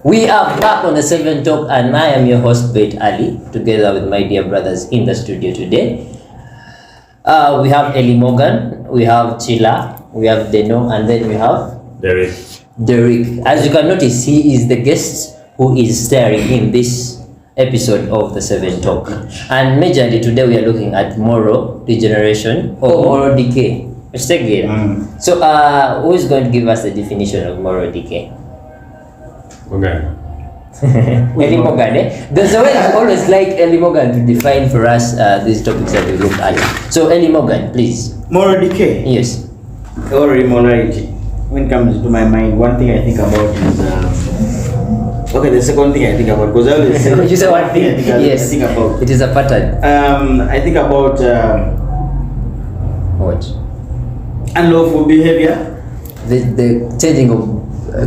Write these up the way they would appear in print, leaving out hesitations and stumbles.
We are back on the 7 Talk, and I am your host, Bait Ali, together with my dear brothers in the studio today. We have Ellie Morgan, we have Chila, we have Deno, and then we have Derek. As you can notice, he is the guest who is starring in this episode of the 7 Talk. And majorly today we are looking at moral degeneration or moral decay. So, who is going to give us the definition of moral decay? Okay. Ellie Morgan, eh? There's a way I always like Ellie Morgan to define for us these topics that we look at. So, Ellie Morgan, please. Moral decay? Yes. Or immorality. When it comes to my mind, one thing I think about is okay, the second thing I think about, because I always say you say one thing. Yes. I think about. It is a pattern. I think about What? unlawful behavior. The changing of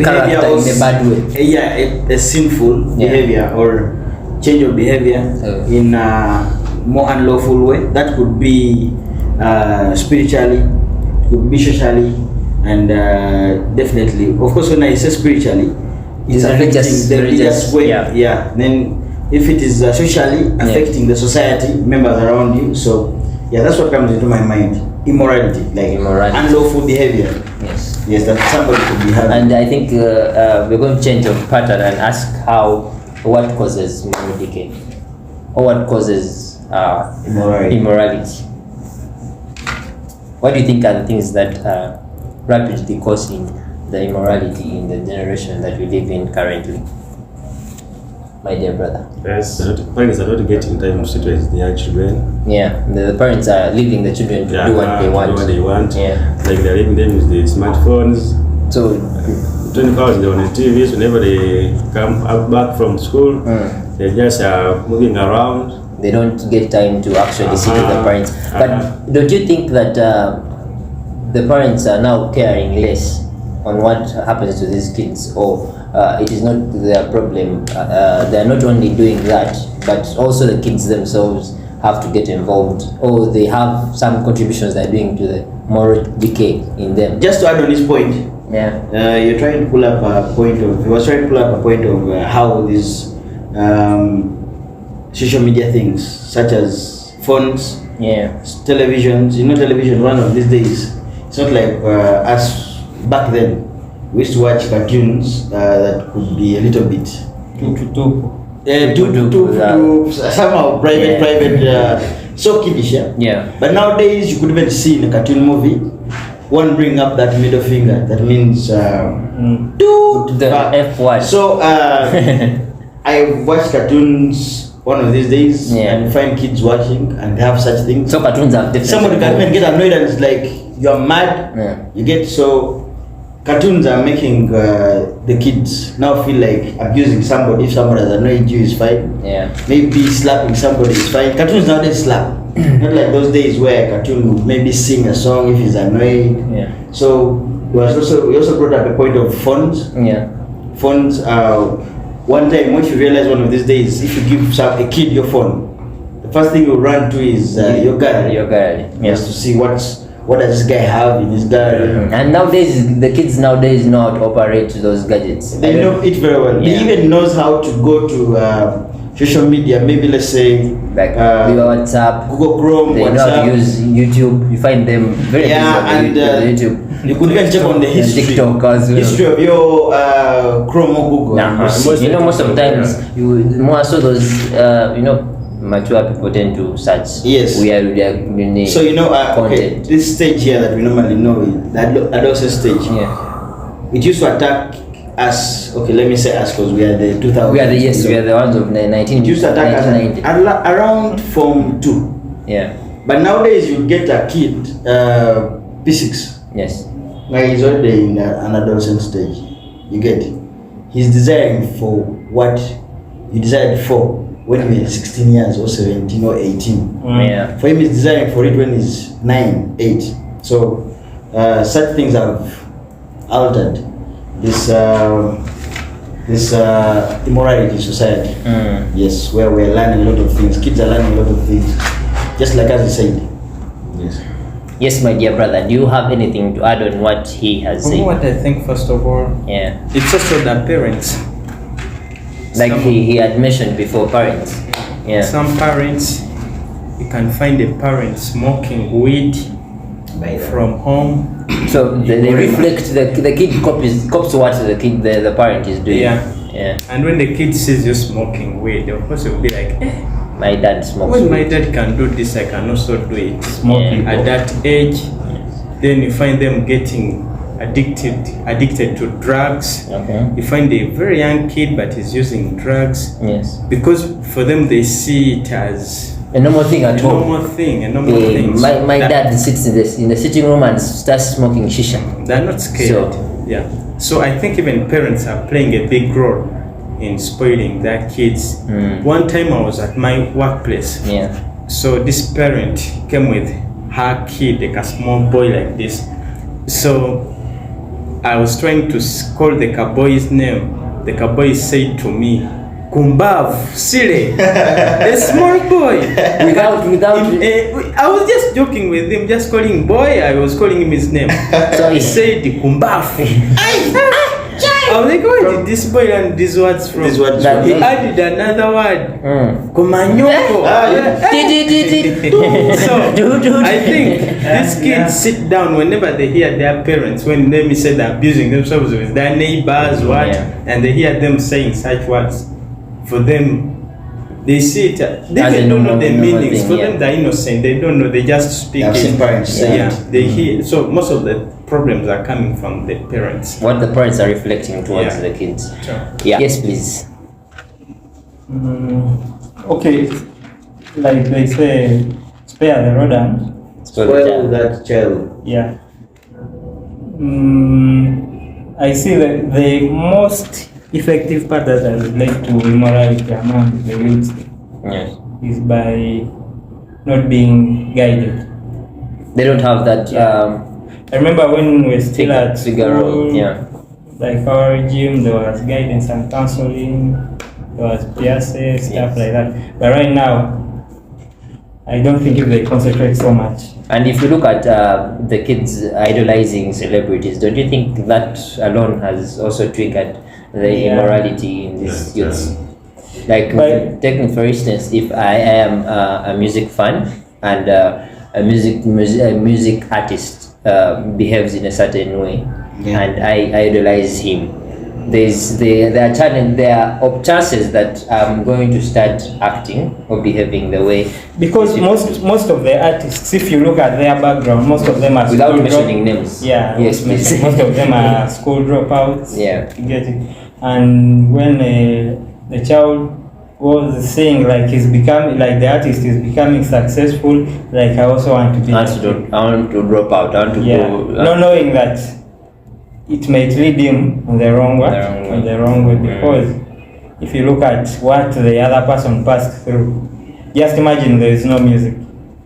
character in a bad way. Yeah, a sinful behavior or change of behavior in a more unlawful way. That could be spiritually, could be socially, and definitely, of course, when I say spiritually, it's affecting the religious way. Yeah. Then, if it is socially affecting the society, members around you. So, yeah, that's what comes into my mind. Immorality, like unlawful behavior. Yes, that somebody could be having. And I think we're going to change of pattern and ask what causes moral decay, or what causes immorality. What do you think are the things that are rapidly causing the immorality in the generation that we live in currently, my dear brother? Yes, parents are not getting time to raise their children. Yeah, the parents are leaving the children to do what they want. Yeah, like they're leaving them with the smartphones. So 24 hours they're on the TVs. Whenever they come back from school, they just are moving around. They don't get time to actually sit with the parents. But don't you think that the parents are now caring less on what happens to these kids, or it is not their problem? They are not only doing that, but also the kids themselves have to get involved, or they have some contributions they're doing to the moral decay in them. Just to add on this point, you're trying to pull up a point of how these social media things, such as phones, televisions. You know, television one of these days, it's not like us back then. We used to watch cartoons that could be a little bit somehow private, so kiddish, yeah. But nowadays you could even see in a cartoon movie one bring up that middle finger. That means the F word. So I watch cartoons one of these days and find kids watching and have such things. So cartoons have different. Somebody can even get annoyed and it's like you're mad. You get so. Cartoons are making the kids now feel like abusing somebody. If somebody has annoyed you, is fine. Maybe slapping somebody is fine. Cartoons nowadays slap. Not like those days where a cartoon would maybe sing a song if he's annoyed. So we also brought up a point of phones. Phones. One time, once you realize one of these days, if you give a kid your phone, the first thing you run to is your gallery. Just to see what does this guy have in his gallery. And nowadays, the kids know how to operate those gadgets. They know it very well. They even knows how to go to social media. Maybe let's say like WhatsApp, Google Chrome, they WhatsApp. know how to use YouTube. You find them very busy on YouTube. You could even check on the history of your Chrome or Google. Most of the times, more so those mature people tend to search where they are so okay, this stage here that we normally know, the adolescent stage, it used to attack us. Okay, let me say us because we are the 2000s. We are the ones of 19. It used to attack us around Form 2. But nowadays you get a kid P6. Like he's already in an adolescent stage. You get it. He's desiring for what you desired for when he was 16 years or 17 or 18. For him, he's desiring for it when he's 9, 8. So such things have altered this immorality in society. Yes, where we're learning a lot of things. Kids are learning a lot of things, just like as he said. Yes, my dear brother, do you have anything to add on what he has said? What I think, first of all, yeah, it's also the parents. Like he had mentioned before, parents. Yeah. Some parents, you can find a parent smoking weed from home. So they reflect the kid copies what the parent is doing. Yeah. And when the kid sees you smoking weed, of course will be like, my dad smokes when weed. my dad can do this, I can also do it. Smoking at that age, then you find them getting addicted to drugs. Okay. You find a very young kid but he's using drugs. Yes. Because for them they see it as a normal thing at home. A normal thing. My dad sits in the sitting room and starts smoking shisha. They're not scared. So I think even parents are playing a big role in spoiling their kids. One time I was at my workplace. Yeah. So this parent came with her kid, like a small boy like this. So I was trying to call the boy's name. The boy said to me, Kumbav, Sile, a small boy. Without. I was just joking with him, just calling him boy. I was calling him his name. So he said Kumbav. I was like, where did this boy learn these words from? He added another word. Kumanyoko. So I think these kids sit down whenever they hear their parents, when they say they're abusing themselves with their neighbors, and they hear them saying such words. For them, they see it. They don't know the meanings. For them, they're innocent. They don't know. They just speak. I've seen parents say it. They hear. So most of the problems are coming from the parents. What the parents are reflecting towards the kids. Sure. Yeah. Yes, please. Okay, like they say, spare the rod and spoil that child. Yeah. I see that the most effective part that relate to immorality among the youth is by not being guided. They don't have that. I remember when we were still at school, like our gym, there was guidance and counseling, there was PSA, stuff like that. But right now, I don't think if they concentrate so much. And if you look at the kids idolizing celebrities, don't you think that alone has also triggered the immorality in these youths? Like, taking for instance, if I am a music fan and a music artist behaves in a certain way, and I idolize him, there are chances that I'm going to start acting or behaving the way. Because most of the artists, if you look at their background, most of them are without mentioning names. Yeah. Yes, please. Most of them are school dropouts. Yeah. You get it. And when the child was saying like he's becoming, like the artist is becoming successful, like I also want to be. I want to drop out. I want to go. Not knowing that it might lead him on the wrong way, because if you look at what the other person passed through, just imagine there is no music.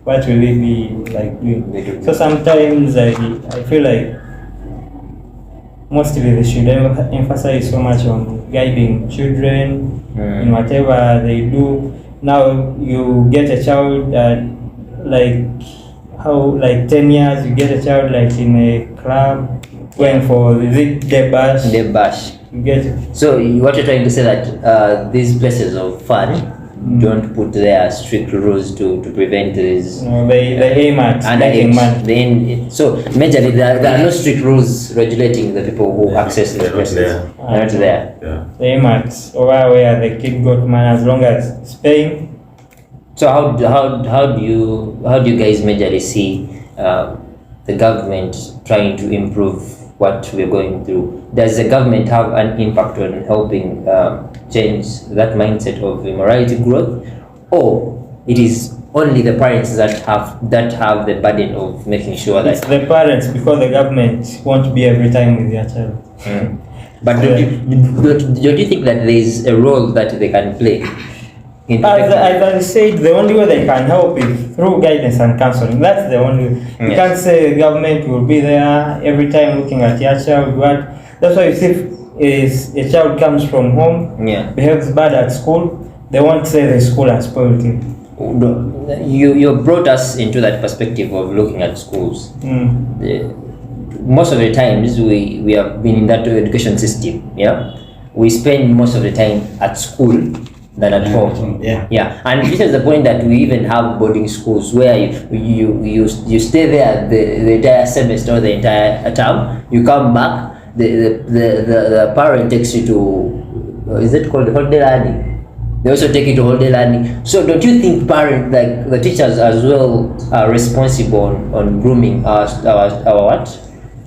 What will it be like doing? So sometimes I feel like mostly they should emphasize so much on guiding children in whatever they do. Now you get a child that like 10 years, you get a child like in a club going for the bash. You get it? So what you're trying to say that these places of fun don't put their strict rules to prevent this. No, they aim at making money. So majorly there are no strict rules regulating the people who access these places. They're not there. Yeah. They aim at over where the kid got money, as long as it's paying. So how do you guys majorly see the government trying to improve what we're going through? Does the government have an impact on helping change that mindset of immorality growth, or it is only the parents that have the burden of making sure that it's the parents, because the government won't be every time with their child. But don't you think that there is a role that they can play? As I said, the only way they can help is through guidance and counseling. That's the only way. You can't say the government will be there every time looking at your child. That's why you see if a child comes from home, behaves bad at school, they won't say the school has spoiled him. You brought us into that perspective of looking at schools. Most of the times we have been in that education system, we spend most of the time at school than at home. Yeah. And this is the point that we even have boarding schools where you stay there the entire semester or the entire term. You come back, the parent takes you to is it called holiday learning? They also take you to holiday learning. So don't you think like the teachers as well are responsible on grooming our what?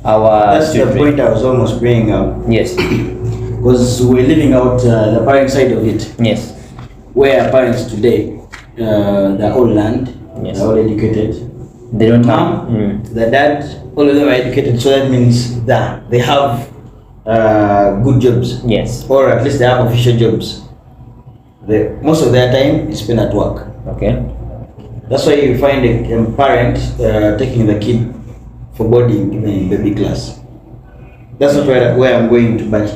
That's children? the point I was almost bringing up. Yes. Because we're living out the parent side of it. Yes. Where parents today, they're all learned, Yes. they're all educated. They don't Mom, the dad, all of them are educated, so that means that they have good jobs. Yes. Or at least they have official jobs. Most of their time is spent at work. Okay. That's why you find a parent taking the kid for boarding in baby class. That's not where I'm going to, but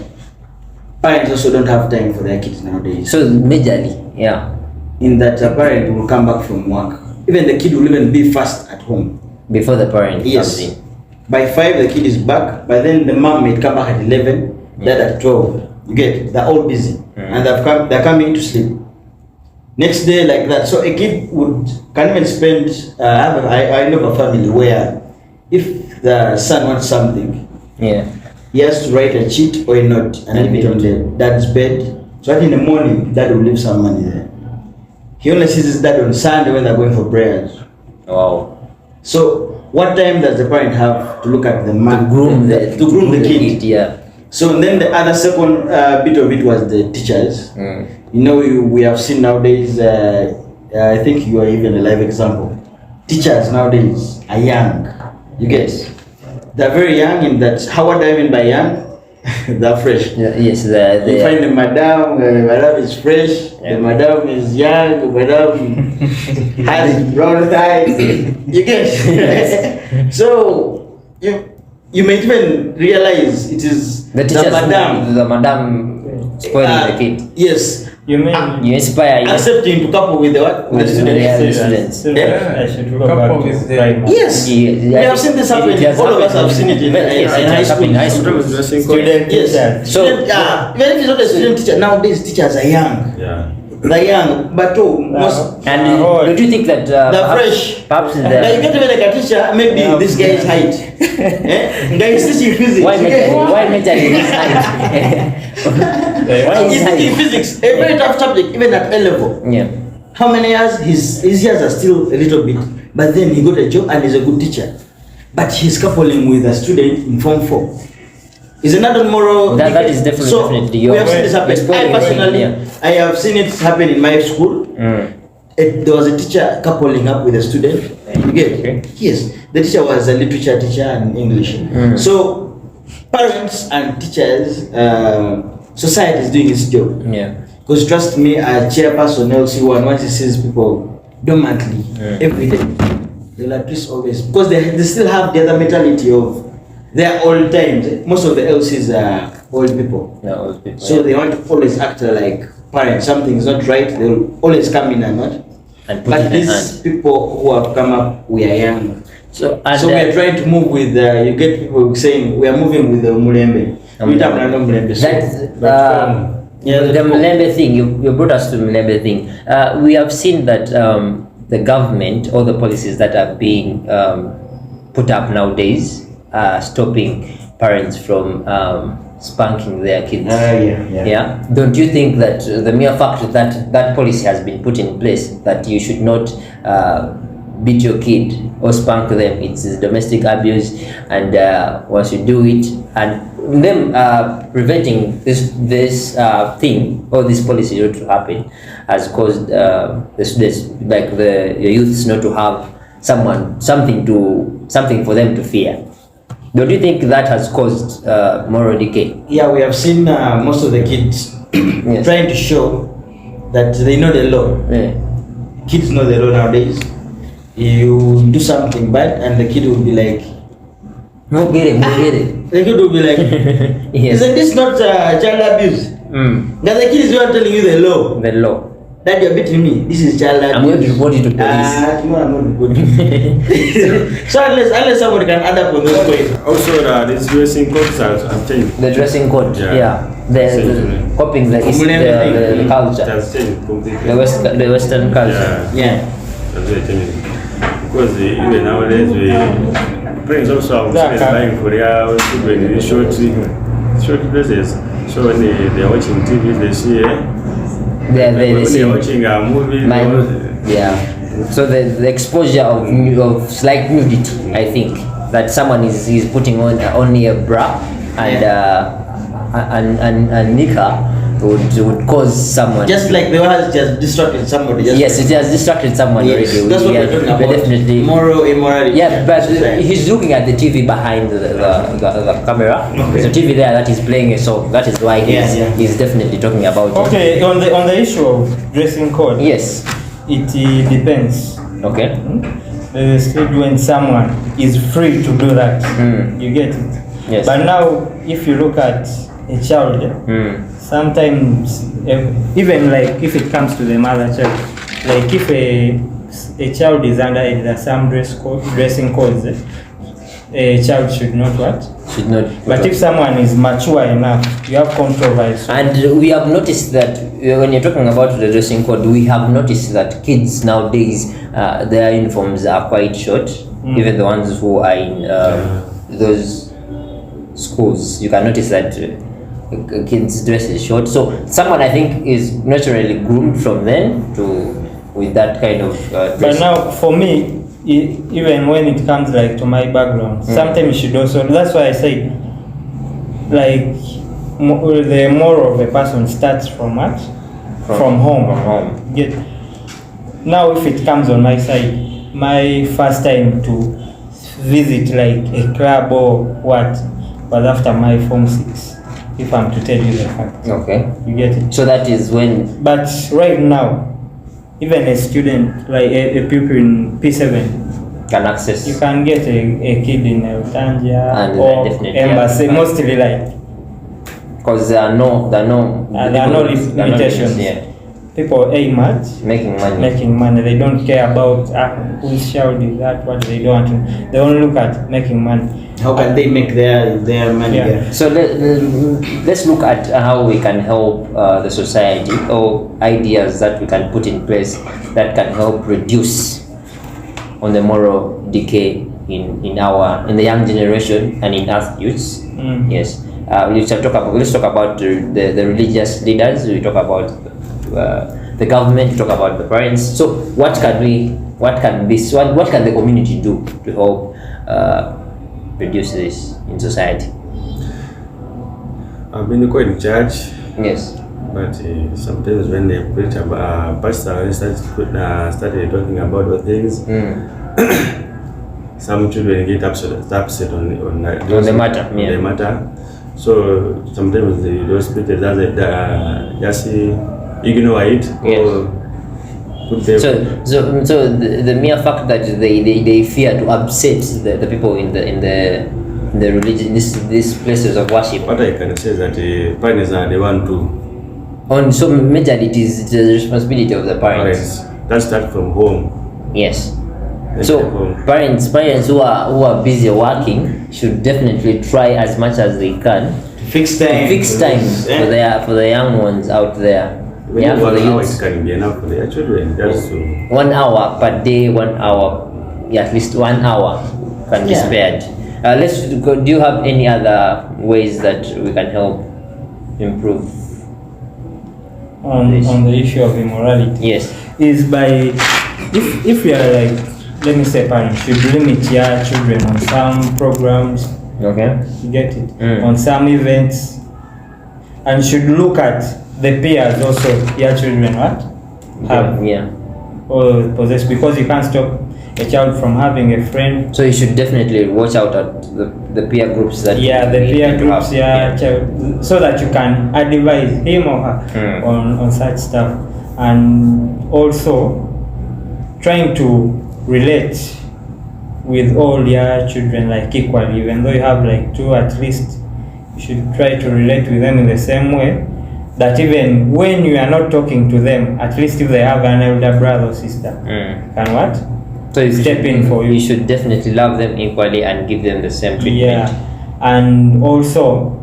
parents also don't have time for their kids nowadays. So majorly, yeah. In that a parent will come back from work. Even the kid will even be fast at home. Before the parent comes Yes. in. By 5 the kid is back. By then the mom may come back at 11, dad at 12. You get, they're all busy. And they're coming to sleep. Next day like that. So a kid can even spend, I know of a family where if the son wants something, Yeah. he has to write a cheat or a note and leave it on the dad's bed. So that in the morning, dad will leave some money there. He only sees his dad on Sunday when they're going for prayers. Wow. So what time does the parent have to look at the man? To groom the kid? Yeah. So then the other second bit of it was the teachers. Mm. You know, we have seen nowadays, I think you are even a live example. Teachers nowadays are young. You get? They're very young in that, how what do I mean by young? They're fresh. Yeah, yes, You find the madam is fresh, Yeah. the madam is young, the madam has brown thighs. You get? So you may even realize it is the teachers, madam. the madam spoiling the kid. Yes. You mean You inspire. Accepting to couple with the what? With the students. I should go back Couple to with the- primary. Yes. We have seen this happen. All of us have seen it in Yes, it high has happened in high school. school. Sometimes dressing code. Student Yes. teachers. So- Student, even if it's not a student teacher, nowadays teachers are young. Yeah. They're young, but most And Oh. don't you think that they're perhaps, fresh. perhaps in Like you the get even like a teacher, maybe Yeah. this guy's height. Guy is teaching physics. why okay? mentally his height? Why He's his teaching height? physics, a very tough subject, even at A level. Yeah. How many years? His years are still a little bit, but then he got a job and he's a good teacher. But he's coupling with a student in Form 4. Is another moral? That is definitely- So definitely. we have seen this happen. You're spoiling I personally, yeah. I have seen it happen in my school. There was a teacher coupling up with a student. You get it? Okay. Yes, the teacher was a literature teacher and English. So parents and teachers, society is doing its job. Yeah. Because trust me, a chairperson LC1, once he sees people dormantly every day, they'll at least always, because they still have the other mentality of their old times. Most of the LCs are old people. Yeah, old people. So they want to always act like parents. Something's not right, they'll always come in and not. And put But it in these hand. people who have come up, we are young. So So we are trying to move with, you get people saying, we are moving with the Mulembe. We don't have no Mulembe. So that yeah, the Mlembe thing, you brought us to the Mlembe thing. We have seen that the government, all the policies that are being put up nowadays are stopping parents from spanking their kids. yeah. Don't you think that the mere fact that that policy has been put in place, that you should not beat your kid or spank them, it's domestic abuse, and once you do it, and them preventing this thing or this policy not to happen has caused the students, like the youths, not to have something for them to fear. Don't you think that has caused moral decay? Yeah, we have seen most of the kids Yes. trying to show that they know the law. Yeah. Kids know the law nowadays. You do something bad and the kid will be like, We'll get it. the kid will be like, Yes. isn't this not child abuse? Now the kid is not telling you the law. The law. That you're beating me. This is child abuse. I'm going to report you to police. Tomorrow I'm going to report you. So unless somebody can add up on those points. Also, these dressing codes have changed. The dressing code. Yeah. Yeah. copying the culture, It has changed completely. the Western culture. Yeah. That's very changing. Because even nowadays, parents also have buying for their children in short dresses. So when they are watching TV, they see, when they are watching a movie, So the exposure of slight nudity, I think, that someone is putting on only a bra and knicker would cause someone. Just like the one has just distracted somebody. Yes, it has distracted someone already. That's what we're talking about. Definitely. Moral immorality. Yeah, but he's looking at the TV behind the camera. Okay. So TV there that is playing a song. That is why he's definitely talking about it. Okay, on the issue of dressing code. Yes. It depends. Okay. Still when someone is free to do that, you get it. Yes. But now, if you look at a child, sometimes even like if it comes to the mother child, like if a child is underage, there are some dressing codes. A child should not what? Should not. But if someone is mature enough, you have controversy. And we have noticed that when you're talking about the dressing code, we have noticed that kids nowadays, their uniforms are quite short. Even the ones who are in those schools, you can notice that kids' dress is short. So someone, I think, is naturally groomed from then with that kind of dress. But now, for me, even when it comes like to my background, sometimes you should also. That's why I say, like, the more of a person starts from what? From home. From home. Get. Now, if it comes on my side, my first time to visit like a club or what was after my Form 6. If I'm to tell you the fact. Okay. You get it. So that is when. But right now, even a student, like a pupil in P7, can access. you can get a kid in Tangia And or definitely, embassy, mostly like. Because there are no limitations. Yeah. People aim at Making money. They don't care about whose child is that, what they don't want to. They only look at making money. How can they make their money? Yeah. So let's look at how we can help the society, or ideas that we can put in place that can help reduce on the moral decay in the young generation and in us youths. Yes. Let's talk about the religious leaders. We talk about the government. We talk about the parents. So what can the community do to help reduce this in society? I've been quite in church. Yes. But sometimes when they preach about pastor started talking about the things, some children get upset on the matter. Yeah. The matter. So sometimes those preachers just ignore it. Yes. So the mere fact that they fear to upset the people in the religion, these places of worship. What I can say is that parents are the one to. So majorly it is the responsibility of the parents. That start from home. Yes. So parents who are busy working should definitely try as much as they can Fix time for the young ones out there. For the youth, it can be enough for their children. Just to 1 hour per day, 1 hour, at least 1 hour can be spared. Do you have any other ways that we can help improve on the issue of immorality? Yes. Is by if we are like, let me say, parents should limit your children on some programs. Okay. You get it? On some events, and should look at the peers also your children have or possess, because you can't stop a child from having a friend. So you should definitely watch out at the peer groups that child, so that you can advise him or her on such stuff, and also trying to relate with all your children like equally, even though you have like two, at least you should try to relate with them in the same way, that even when you are not talking to them, at least if they have an elder brother or sister, can what? So you step in for you. You should definitely love them equally and give them the same treatment. Yeah, and also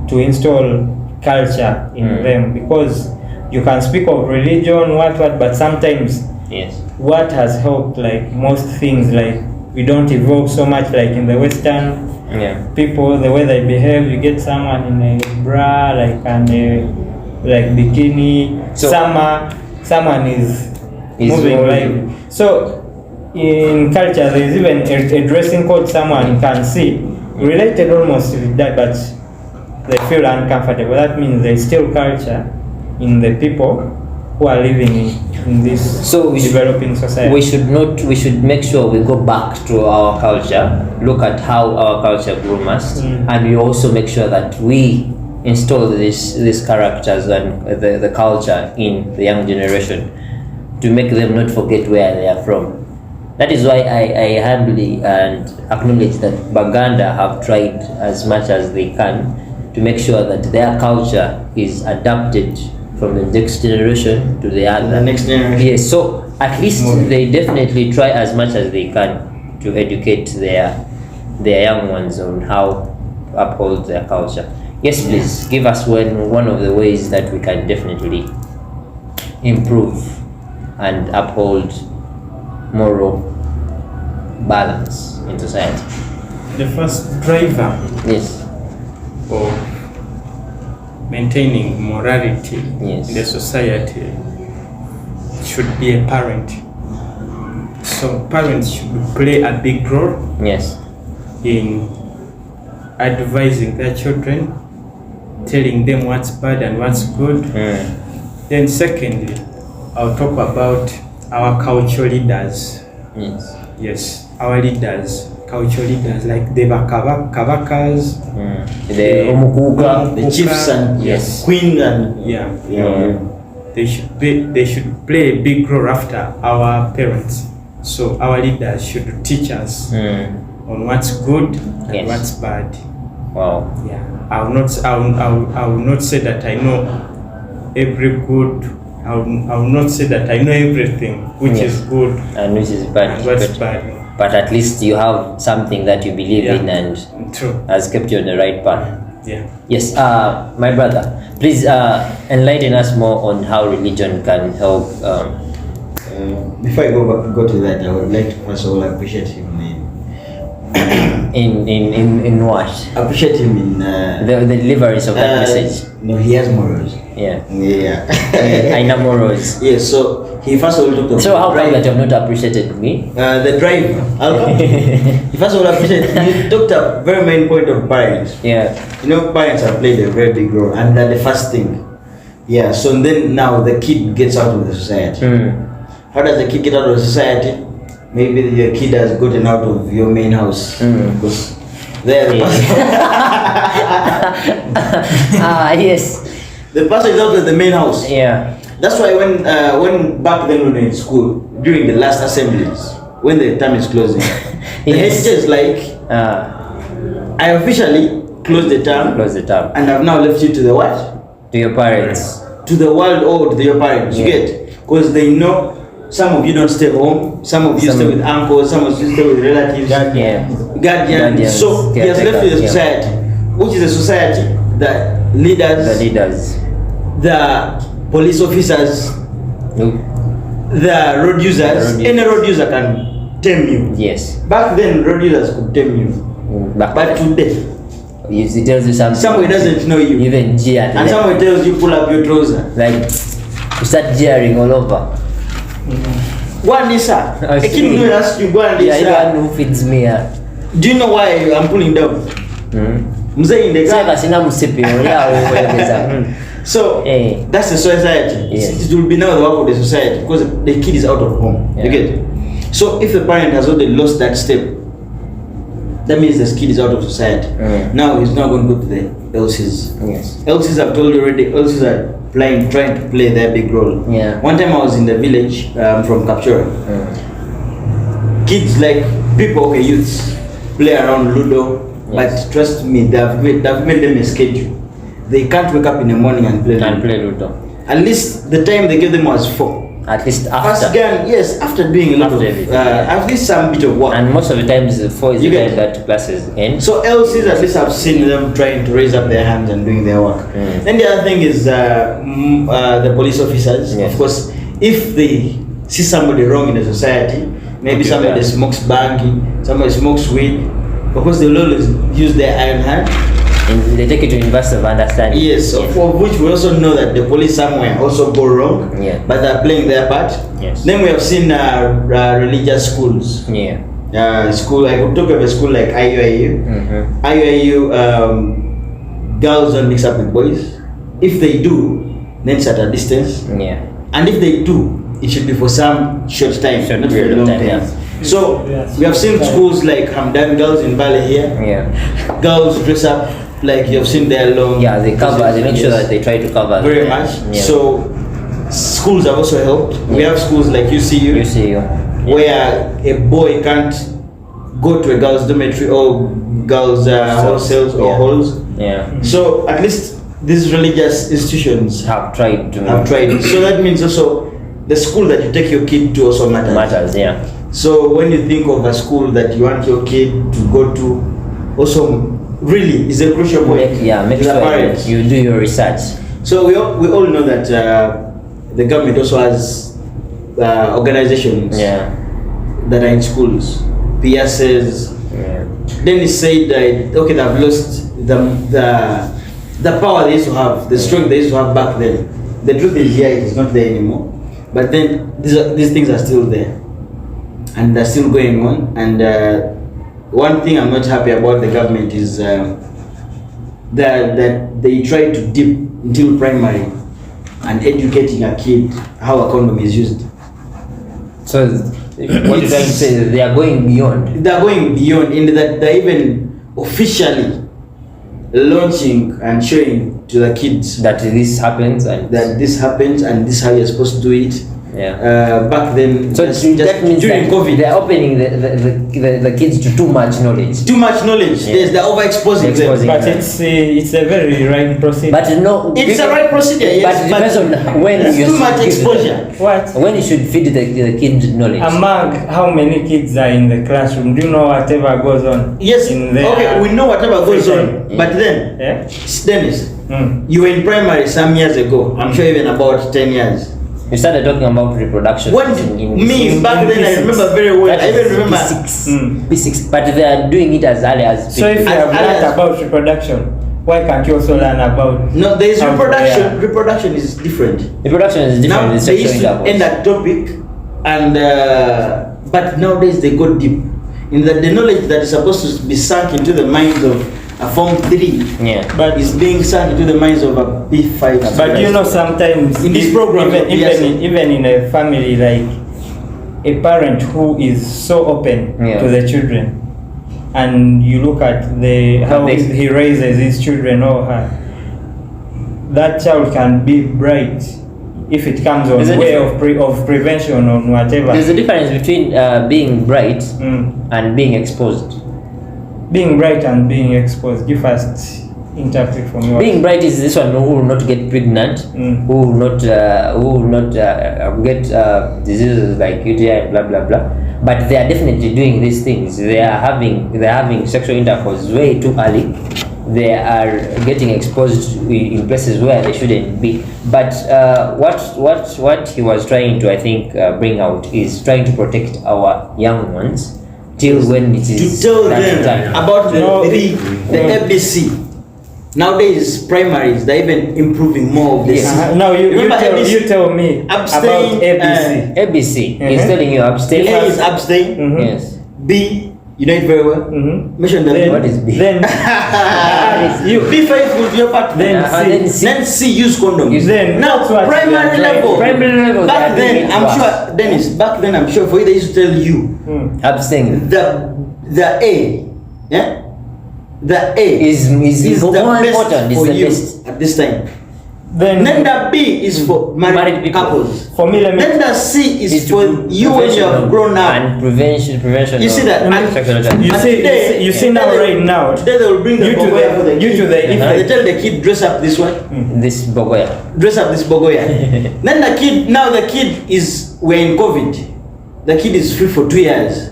to install culture in them, because you can speak of religion, what, but sometimes what has helped, like most things, like we don't evolve so much like in the Western people, the way they behave. You get someone in a bra, like, and a like bikini, so someone is moving like so. In culture, there is even a dressing code someone can see related almost with that, but they feel uncomfortable. That means there's still culture in the people who are living in this developing society. We should make sure we go back to our culture, look at how our culture grew us, and we also make sure that we install these characters and the culture in the young generation to make them not forget where they are from. That is why I humbly and acknowledge that Baganda have tried as much as they can to make sure that their culture is adapted from the next generation to the other. The next generation. Yes, so at least they definitely try as much as they can to educate their young ones on how to uphold their culture. Yes, please give us one of the ways that we can definitely improve and uphold moral balance in society. The first driver of maintaining morality in the society should be a parent. So parents should play a big role in advising their children, telling them what's bad and what's good. Then secondly, I'll talk about our cultural leaders. Yes, our leaders, cultural leaders like the Kabakas, the Omukuga, the chiefs and queen and they should play a big role after our parents. So our leaders should teach us on what's good and what's bad. Wow. Yeah, I will not say that I know every good. I will not say that I know everything which is good and which is bad. And what's bad. But at least you have something that you believe in and has kept you on the right path. Yes, my brother, please enlighten us more on how religion can help. Before I go to that, I would like to first of all appreciate him in what? Appreciate him in the deliverance of that message. No, he has morals. I know morals. Yes, so he first of all took the. So how come that you have not appreciated me? The driver. I'll come. He first of all appreciated. You talked a very main point of parents. You know, parents have played a very big role, and that's the first thing. So then now the kid gets out of the society. How does the kid get out of the society? Maybe your kid has gotten out of your main house. Because there the the pastor is out of the main house. That's why when back then when we were in school, during the last assemblies, when the term is closing, the head teacher is like, I officially closed the term, and I've now left you to the what? To your parents. To the world or to your parents. You get? Because they know some of you don't stay home, some of you stay with uncles, some of you stay with relatives, guardians. So he has left with the society. Which is a society? The leaders, the police officers, the road users. Any road user can tame you. Back then, road users could tame you. But today, it tells you something. Somebody doesn't know you. Even jeer. And somebody tells you pull up your trouser. Like, you start jeering all over. Go and listen. A kid will ask you, go and listen. Yeah, who feeds me. Do you know why I'm pulling down? Mzee in the car. So that's the society. It will be now the work of the society because the kid is out of home. You get it? So if the parent has already lost that step, that means the kid is out of society. Now he's not going to go to the LCs. LCs I've told you already, LCs are trying to play their big role. One time I was in the village from Kapchora. Kids like people, youths, play around Ludo, but trust me, they've made them a schedule. They can't wake up in the morning and play Ludo. At least the time they gave them was 4. At least First after. gun, yes, after doing a lot After of, everything, yeah. at least some bit of work. And most of the times, 4 is You the get- time that classes end. So LCs, at least I've seen them trying to raise up their hands and doing their work. Then the other thing is the police officers. Yes. Of course, if they see somebody wrong in the society, maybe Okay, somebody yeah. smokes bangi, somebody smokes weed, of course they'll always use their iron hand. And they take it to University of Understanding. Yes, of which we also know that the police somewhere also go wrong, Yeah. but they're playing their part. Yes. Then we have seen religious schools. Yeah. School, I could talk of a school like IUIU. Mm-hmm. IUIU, girls don't mix up with boys. If they do, then it's at a distance. Yeah. And if they do, it should be for some short time, Short not for a period of long time, time. yeah. So Yes. we have seen schools like Hamdan girls in Valley here. Yeah. Girls dress up like you have seen their long. Yeah, they cover, they make sure Yes. that they try to cover. Very the- much. Yeah. So schools have also helped. We Yeah. have schools like UCU, you see, where a boy can't go to a girls' dormitory or girls' hostels or Yeah. halls. yeah, So at least these religious institutions have tried to have tried it. So that means also the school that you take your kid to also matters. matters. Yeah. So when you think of a school that you want your kid to go to, also really is a crucial point. Make to the sure that parents. you do your research. So we all know that the government also has organizations Yeah. that are in schools. PSS. Yeah. Then he said that okay, they've lost the power they used to have, the strength they used to have back then. The truth is here, it is not there anymore. But then these things are still there, and they're still going on. And one thing I'm not happy about the government is that they try to dip until primary and educating a kid how a condom is used. So what you're trying to say is they are going beyond. They're going beyond in that they're even officially launching and showing to the kids That this happens and that this happens and this is how you're supposed to do it. yeah. Back then, So just that means during that COVID, they're opening the kids to too much knowledge. too much knowledge. Yeah. Yes, they're overexposing them. Exposing. But it's a very right procedure. But no, It's a right procedure, yes, But it depends on when it's you too much give- exposure. What? When you should feed the kid knowledge. Among how many kids are in the classroom? Do you know whatever goes on? Yes, In their okay, we know whatever goes free on, time? but then, Yeah. Dennis, Mm. you were in primary some years ago. I'm sure even about 10 years. You started talking about reproduction. What me back then? I remember very well. I even remember. P6. Mm. P6. But they are doing it as early as So if you have learned as- about reproduction, why can't you also learn about? No, there is how- reproduction. yeah. Reproduction is different. reproduction is different Now than they sexual used to end intercourse. that topic, and but nowadays they go deep in that the knowledge that is supposed to be sunk into the minds of a Form 3 Yeah. But is being sunk into the minds of a P5. But you know, sometimes In this program, yes. even in a family, like a parent who is so open Yeah. to the children, and you look at how they- he raises his children or her, that child can be bright if it comes on There's a way of prevention or whatever. There's a difference between being bright Mm. and being exposed. Being bright and being exposed. You first interpret from your. Being bright is this one who will not get pregnant, Mm. who will not get diseases like UTI and blah blah blah. But they are definitely doing these things. They are having sexual intercourse way too early. They are getting exposed in places where they shouldn't be. But what he was trying to, I think, bring out is trying to protect our young ones till when it is to tell that them time. about No, the ABC. Nowadays, primaries, they're even improving more of this. Now you Remember ABC? tell me Abstain, about ABC. ABC is Mhm. telling you abstain. A is abstain. Mhm. Yes. B, you know it very well. Mhm. Mention them. Then- What is B? Then you B5 will be your partner. Then Then C. Then C, use condom. Then Now, that's what primary they are trying- level. Primary level, they Back are doing then, it I'm worse. sure, Dennis, back then, I'm sure for you, they used to tell you Mm. Abstain the A, yeah? The A is is more the best important. Is for the you best. at this time. Then the B is for married people. couples. For me, let me. Then the C is for to you when you have grown up. and prevention. You see that? of sexual And attraction. You see now, right now. Today they will bring the Due to bogoya for the due to kid. the They tell the kid dress up this way. This bogoya. Dress up this bogoya. Then the kid is, we're in COVID. The kid is free for 2 years.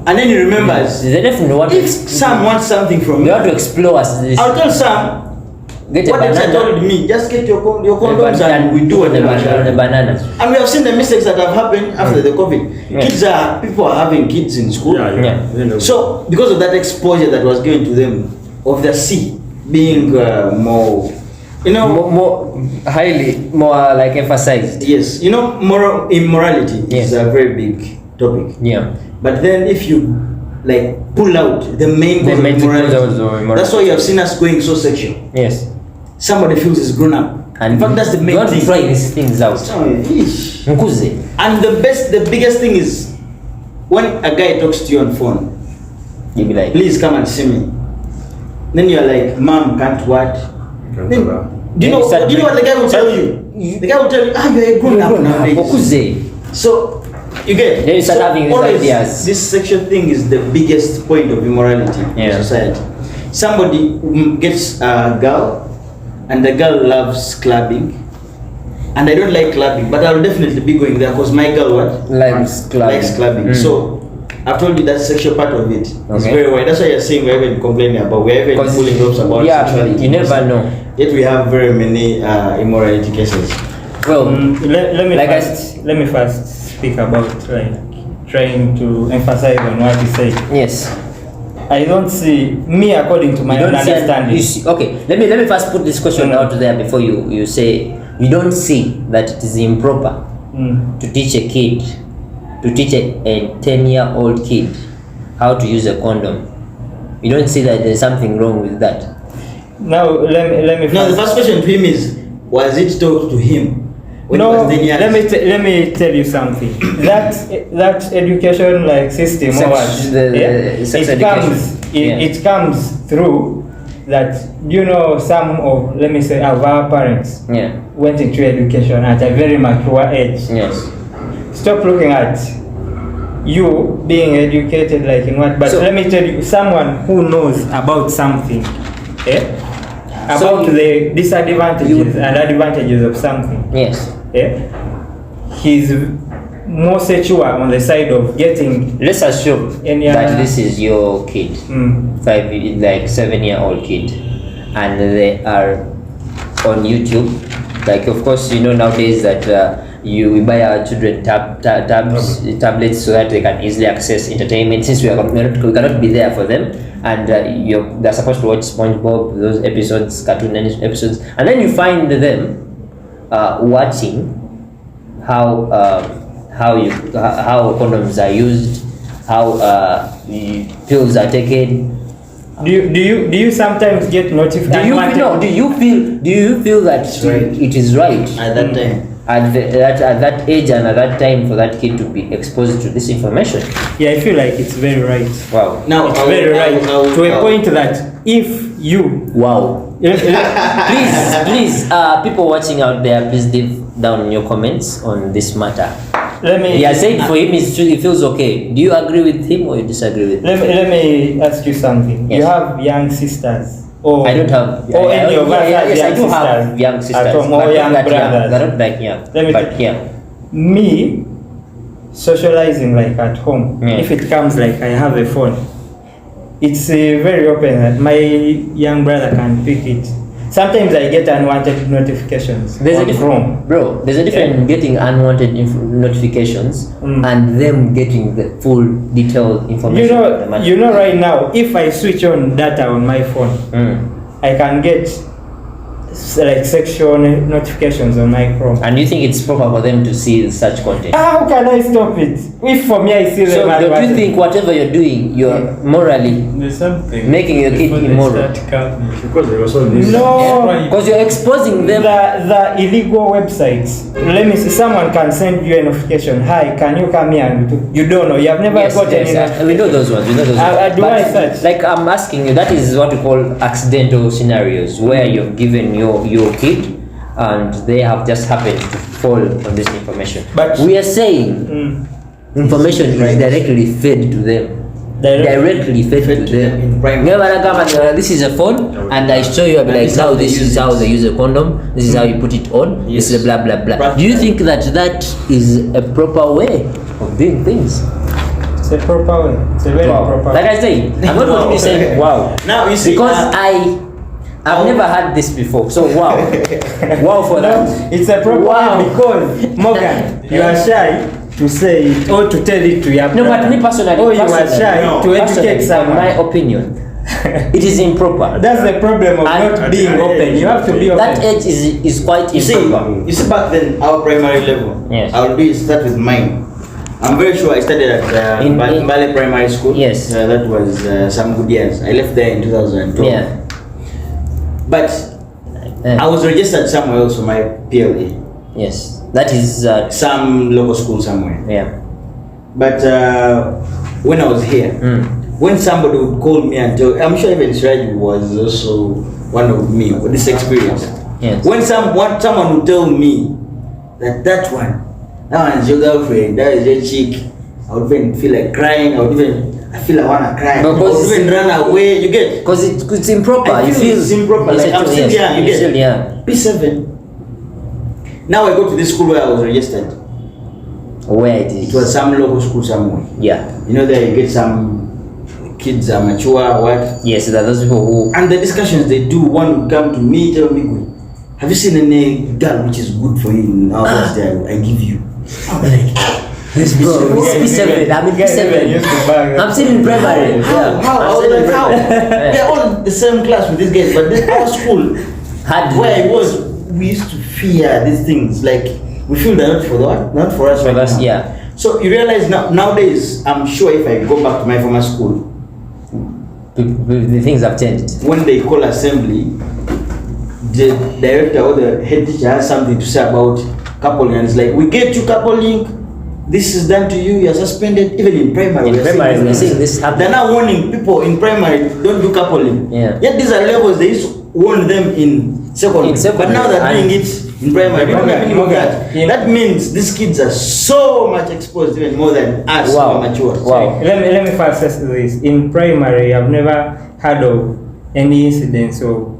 And then he remembers. They definitely want If to. Sam wants something from They me, want to explore us. This. I'll tell Sam, Get a what the teacher banana. told me, just get your condoms and we do the whatever. banana. And we have seen the mistakes that have happened after the COVID. Yeah. People are having kids in school. Yeah. So because of that exposure that was given to them of the C being more, you know, more like emphasized. yes, you know, moral immorality Yes. is a very big topic. Yeah. But then if you like pull out the main The cause of main immorality, cause of immorality. that's why you have seen us going so sexual. Yes. Somebody feels he's grown up. And in fact, that's the you main want to thing. try these things out. Oh, yeesh. Nkuze. And the biggest thing is when a guy talks to you on phone, You be like, please come and see me. Then you're like, Mom, can't what? Then, do you know what the guy will tell you? The guy will tell you, you're a grown up nowadays. Nkuze. So you get. Then you start having these always ideas. This sexual thing is the biggest point of immorality in society. Somebody gets a girl, and the girl loves clubbing, and I don't like clubbing, but I'll definitely be going there because my girl Likes clubbing. likes clubbing. So I've told you that sexual part of it is Okay. very wide. That's why you're saying we're even complaining about, we're even 'Cause pulling ropes about sexuality. you never know. Yet we have very many immorality cases. Well, Let me first speak about like trying to emphasize on what you say. yes. I don't see me according to my You own don't see, understanding. okay, let me first put this question out there before you say you don't see that it is improper to teach a 10-year-old kid how to use a condom. You don't see that there's something wrong with that. Now let me No, the first question to him is, was it taught to him? When he no, was 10 years? let me tell you something. that education like system, Sex- or what, the sex education. It comes through that, you know, some of, let me say, of our parents went into education at a very mature age. Yes. Stop looking at you being educated like in what, but let me tell you, someone who knows about something, about the disadvantages and advantages of something. Yes. He's more secure on the side of getting. Let's assume that this is your kid, 7-year-old kid, and they are on YouTube. Like, of course, you know nowadays that we buy our children tablets so that they can easily access entertainment. Since we cannot be there for them, and they're supposed to watch SpongeBob, those episodes, cartoon episodes, and then you find them watching how condoms are used, how pills are taken. Do you sometimes get notified? Do you feel that it is right At that time. at that age and at that time for that kid to be exposed to this information? Yeah, I feel like it's very right. Wow. Now, It's very right to a point that if you please, people watching out there, please leave down your comments on this matter. He has said for him it feels okay. Do you agree with him or you disagree with him? Let me ask you something. Yes. You have young sisters, or I don't have. Or any of us have yes, I young do have sisters young sisters, at home, but or not young that young. brothers. They're not that young. But yeah. Me socializing like at home. If it comes like I have a phone, it's very open that my young brother can pick it. Sometimes I get unwanted notifications. There's a difference in getting unwanted notifications and them getting the full detailed information. You know, right now, if I switch on data on my phone, I can get like sexual notifications on my Chrome. And you think it's proper for them to see such content? How can I stop it? If for me I see them. So don't you think whatever you're doing, you're morally making your kid immoral? Because they also No, because you're exposing them. The illegal websites. Let me see, someone can send you a notification. Hi, can you come here? And you don't know. You have never got any. We know those ones. I search? Like I'm asking you, that is what we call accidental scenarios, where you've given your kid and they have just happened to fall on this information. But- we are saying information is directly fed to them. Directly fed to them. in primary. Never come and this is a phone, and I show you, I'll be like, now this is how they use a condom, this is how you put it on, this is blah blah blah. Do you think that is a proper way of doing things? It's a proper way. It's a very proper Like I say, I'm not going to be saying wow. Now you see, Because I've never had this before. So wow. Wow for that. It's a proper Wow. way because Morgan, you are shy to say it or to tell it to your No, but me personally, or you are shy to educate someone. My opinion, it is improper. That's the problem of And- not being open. You have to be open. That age is quite you improper. see back then, our primary level. Yes. I'll start with mine. I'm very sure I studied at In- Mbale Primary School. Yes. That was some good years. I left there in 2012. Yeah. But I was registered somewhere else for my PLA. Yes. That is Some local school somewhere. yeah. But when I was here, when somebody would call me and tell, I'm sure even Siraj was also one of me with this experience. Yes. When someone would tell me that one is your girlfriend, that is your chick, I would even feel like crying. I feel I wanna cry. I would even run away. You get? Because it's improper. I You feel feel it's improper. Like I'm still young. You You're get? still young. P7. Now I go to this school where I was registered. Where it is. It was some local school somewhere. Yeah. You know, there you get some kids are mature, what? Yes, there are those people who. And the discussions they do, one would come to me, tell me, have you seen any girl which is good for you in our class there? I give you. I'm like, This bro, it's P7. I'm in P7. I'm still in primary. Yeah. how? I I'm was still in like, how? primary. They're all the same class with these guys, but this our school, Had where I was, we used to fear these things. Like, we feel they're not for us For right us, now. yeah. So you realize nowadays, I'm sure if I go back to my former school, The things have changed. when they call assembly, the director or the head teacher has something to say about coupling, and it's like, we get you coupling, this is done to you, you're suspended. Even in primary, In we're primary, we're saying seeing this happen. They're now warning people in primary, don't do coupling. Yeah. Yet these are levels they used to warn them in secondary. In secondary, But now they're and- doing it in primary. What do you mean of that? Yeah. That means these kids are so much exposed, even more than us who Wow. are mature. Wow. Let me first say this. In primary, I've never heard of any incidents of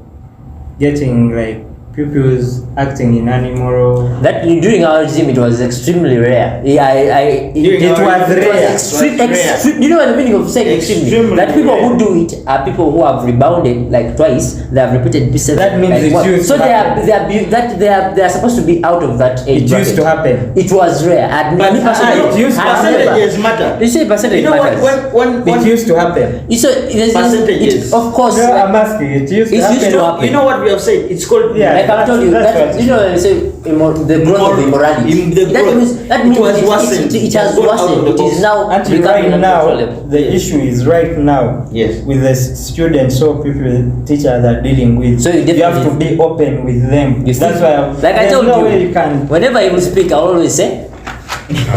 getting like pupils acting in animal. That during our regime, it was extremely rare. Yeah, During it our was regime, rare. it was rare. You know what the meaning of saying extremely? Extremely That people rare. who do it are people who have rebounded like twice. They have repeated P7. That means like it's once. used So to happen. they are supposed to be out of that age It used to bracket. happen. It was rare. And But me personally, it used to I've happen. never- percentages matter. You say percentage You know what? matters. When It used to happen. So Percentages. of course, No, I'm asking. It used to It's happen. used to happen. You know what we have said? It's called Yeah. like I've told you, That's that, what- you know, say the growth of immorality. The That growth. means It was worsened. it has It was gone out of worsened. the It is box. now Actually, becoming right now, uncontrollable. the issue is right now Yes. with the students or people teachers are dealing with. So you have to definitely- be open with them. You see, That's why like I there's told no you, way you can. whenever you will speak, I always say,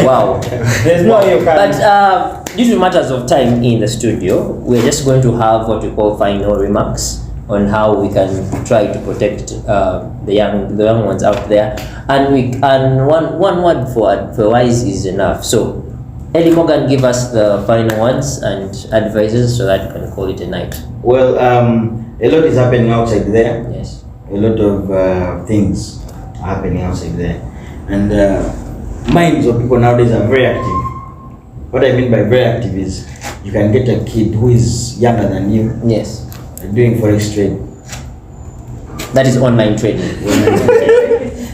wow. There's no way you can. But due to matters of time in the studio, we're just going to have what we call final remarks on how we can try to protect the young ones out there, and one word for wise is enough. So, Ellie Morgan, give us the final words and advices so that we can call it a night. Well, a lot is happening outside there. Yes. A lot of things are happening outside there, and minds of people nowadays are very active. What I mean by very active is you can get a kid who is younger than you Yes. doing forex trade. That is online trading.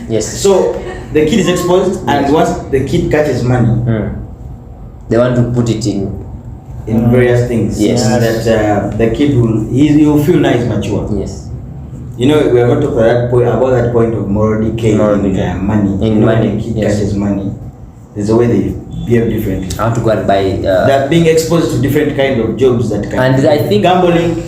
Yes. So the kid is exposed, and once the kid catches money They want to put it in. various things, Yes. that the kid will feel now is mature. Yes. You know, we are not talking about that point of moral decay Moral in decay. money. In You know, money, when a kid yes. catches money, there's a way they behave differently. I want to go and buy. They're being exposed to different kind of jobs that can. And I think- gambling.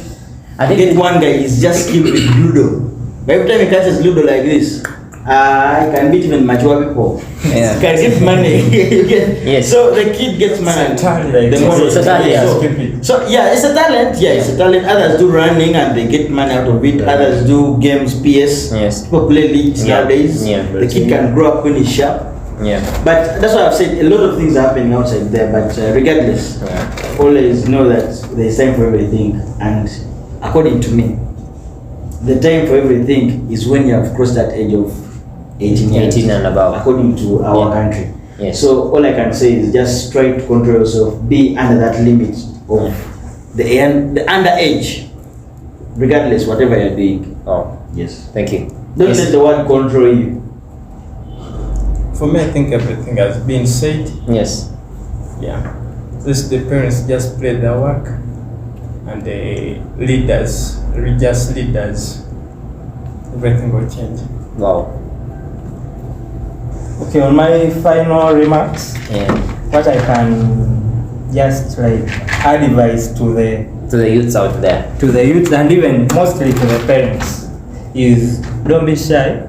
I Get think one guy is just skilled with Ludo. By every time he catches Ludo like this, I can beat even mature people. Yeah. You can get money. You get, Yes. So the kid gets money. It's a talent. The more It's a talent. So yeah, it's a talent. Yeah, it's a talent. Others do running and they get money out of it. Others do games, PS. Yes. People play leagues Yeah. nowadays. Yeah. The kid can grow up when he's sharp. Yeah. But that's why I've said a lot of things are happening outside there. But regardless, Yeah. always know that there's time for everything. And according to me, the time for everything is when you have crossed that age of 18 years. 18 and above. According to our Yeah. country. Yes. So all I can say is just try to control yourself. Be under that limit of the underage, regardless whatever you're doing. Oh, Yes. thank you. Don't Yes. let the word control you. For me, I think everything has been said. Yes. Yeah. This the parents just play their work, and the leaders, religious leaders, everything will change. Wow. Okay, on my final remarks, Yeah. what I can just like advise to the youths out there. youth and even mostly to the parents is don't be shy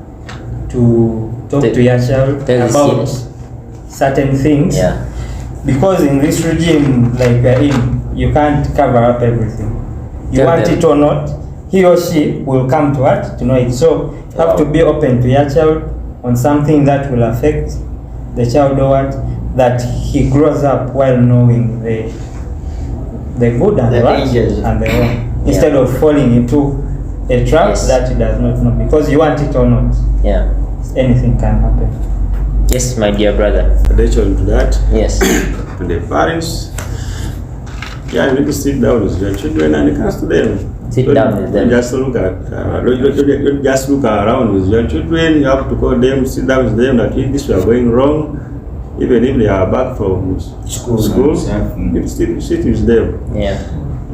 to talk to your child tell the about seniors. certain things. Yeah. Because in this regime like we're in, you can't cover up everything. You Tell want them. it or not, he or she will come to it to know it. So you have to be open to your child on something that will affect the child or what, that he grows up while knowing the good and The the bad dangers. and the wrong, instead of falling into a trap Yes. that he does not know. Because you want it or not, Yeah. anything can happen. Yes, my dear brother. Addition to that, Yes. and the parents, yeah, you need to sit down with your children and cast them. Sit Don't- down with them. don't just look at, don't just look around with your children. You have to call them, sit down with them that if this we are going wrong, even if they are back from school, you still sit with them. Yeah.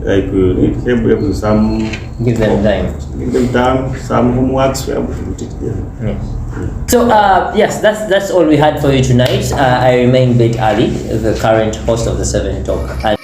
Like you need to help them with some, Give them time. give them time, some homeworks, we have to teach them. Yeah. So yes, that's all we had for you tonight. I remain Bait Ali, the current host of the 7 Talk. And